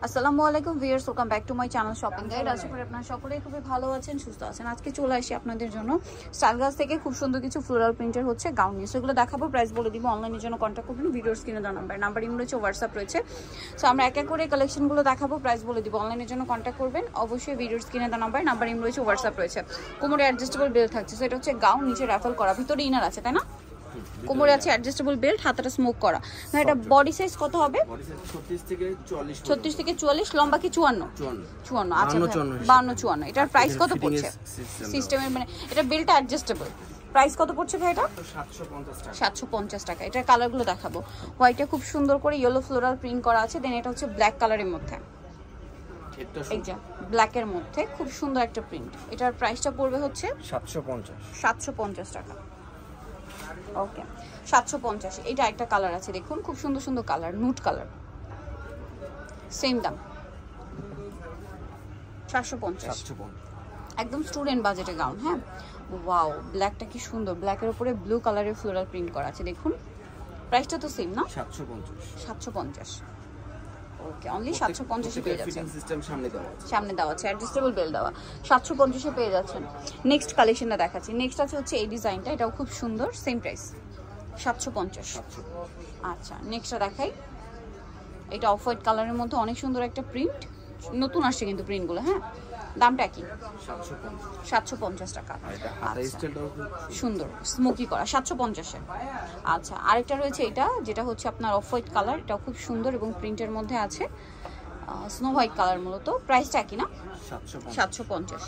আসসালামু আলাইকুম viewers, welcome back to my channel shopping guide. আশা করি আপনারা সকলেই খুবই ভালো আছেন, সুস্থ আছেন। আজকে চলে আসি আপনাদের জন্য স্টাইলগাজ থেকে খুব সুন্দর কিছু ফ্লোরাল প্রিন্টের হচ্ছে গাউন নিয়ে, সেগুলো দেখাবো, প্রাইস বলে দিব। অনলাইনের জন্য কন্ট্যাক্ট করবেন, ভিডিওর স্ক্রিনে দেওয়া নাম্বার ইমেল রয়েছে, হোয়াটসঅ্যাপ রয়েছে। সো আমরা এক এক করে কালেকশনগুলো দেখাবো, প্রাইস বলে দিব। অনলাইনের জন্য কন্ট্যাক্ট করবেন অবশ্যই, ভিডিওর স্ক্রিনে দেওয়া নাম্বার ইমেল রয়েছে, হোয়াটসঅ্যাপ রয়েছে। কোমরে অ্যাডজাস্টেবল বেল্ট থাকছে, সো এটা হচ্ছে গাউন, নিচে র্যাফেল করা, ভিতরে ইনার আছে, তাই না? কোমরে আছে অ্যাডজাস্টেবল বেল্ট, হাতাটা স্মোক করা। না, এটা বডি সাইজ কত হবে? 36 থেকে 44, লম্বা কি 54? আচ্ছা 52-54। এটার প্রাইস কত পড়ছে? সিস্টেমের মানে এটা বেল্টটা অ্যাডজাস্টেবল। প্রাইস কত পড়ছে ভাই এটা? 750 টাকা। এটার কালারগুলো দেখাবো। হোয়াইটে খুব সুন্দর করে ইয়েলো ফ্লোরাল প্রিন্ট করা আছে, দেন এটা হচ্ছে ব্ল্যাক কালারের মধ্যে, এই যে ব্ল্যাকের মধ্যে খুব সুন্দর একটা প্রিন্ট। এটার প্রাইসটা পড়বে হচ্ছে 750 টাকা। ওকে, 750। এটা একটা কালার আছে, দেখুন খুব সুন্দর সুন্দর কালার, নুট কালার, সেম দাম 750। একদম স্টুডেন্ট বাজেটে গাউন। হ্যাঁ, ওয়াও, ব্ল্যাকটা কি সুন্দর, ব্ল্যাকের উপরে ব্লু কালারের ফ্লোরাল প্রিন্ট করা আছে, দেখুন। প্রাইসটা তো সেম না? 750। ওকে, অনলি 750 এ পেয়ে যাচ্ছেন। সামনে দেওয়া আছে অ্যাডজাস্টেবল বেল দেওয়া, 750 এ পেয়ে যাচ্ছেন। নেক্সট কালেকশনটা দেখাচ্ছি। নেক্সট আছে হচ্ছে এই ডিজাইনটা, এটাও খুব সুন্দর, সেম প্রাইস 750। আচ্ছা, নেক্সটটা দেখাই। এটা অফ হোয়াইট কালারের মধ্যে অনেক সুন্দর একটা প্রিন্ট, নতুন আসছে কিন্তু প্রিন্টগুলো। হ্যাঁ, দামটা কি? 750 টাকা। সুন্দর স্মোকি করা, 750-এ। আচ্ছা, আরেকটা রয়েছে এটা, যেটা হচ্ছে আপনার অফ হোয়াইট কালার, এটাও খুব সুন্দর এবং প্রিন্টের মধ্যে আছে স্নো হোয়াইট কালার। মূলত প্রাইসটা কি না? 750।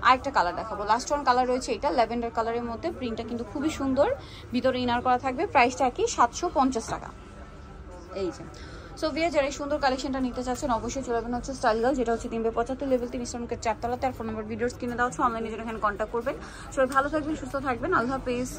আরেকটা কালার দেখাবো, লাস্ট ওয়ান কালার রয়েছে এটা, ল্যাভেন্ডার কালারের মধ্যে, প্রিন্টটা কিন্তু খুবই সুন্দর, ভিতরে ইনার করা থাকবে। প্রাইসটা কি? 750 টাকা। এই যে সো ভিয়া, যারা এই সুন্দর কালেকশনটা নিতে চাচ্ছেন অবশ্যই চলে যাবেন হচ্ছে স্টাইলগার্ল, যেটা হচ্ছে 375 লেভেল 3 ইসলামকের 4 তলাতে। আর ফোন নাম্বার ভিডিওস কিনে দেওয়া হচ্ছে, অনলাইনে যেটা এখানে কন্ট্যাক্ট করবেন। সবাই ভালো থাকবেন, সুস্থ থাকবেন, আল্লাহ হাফেজ।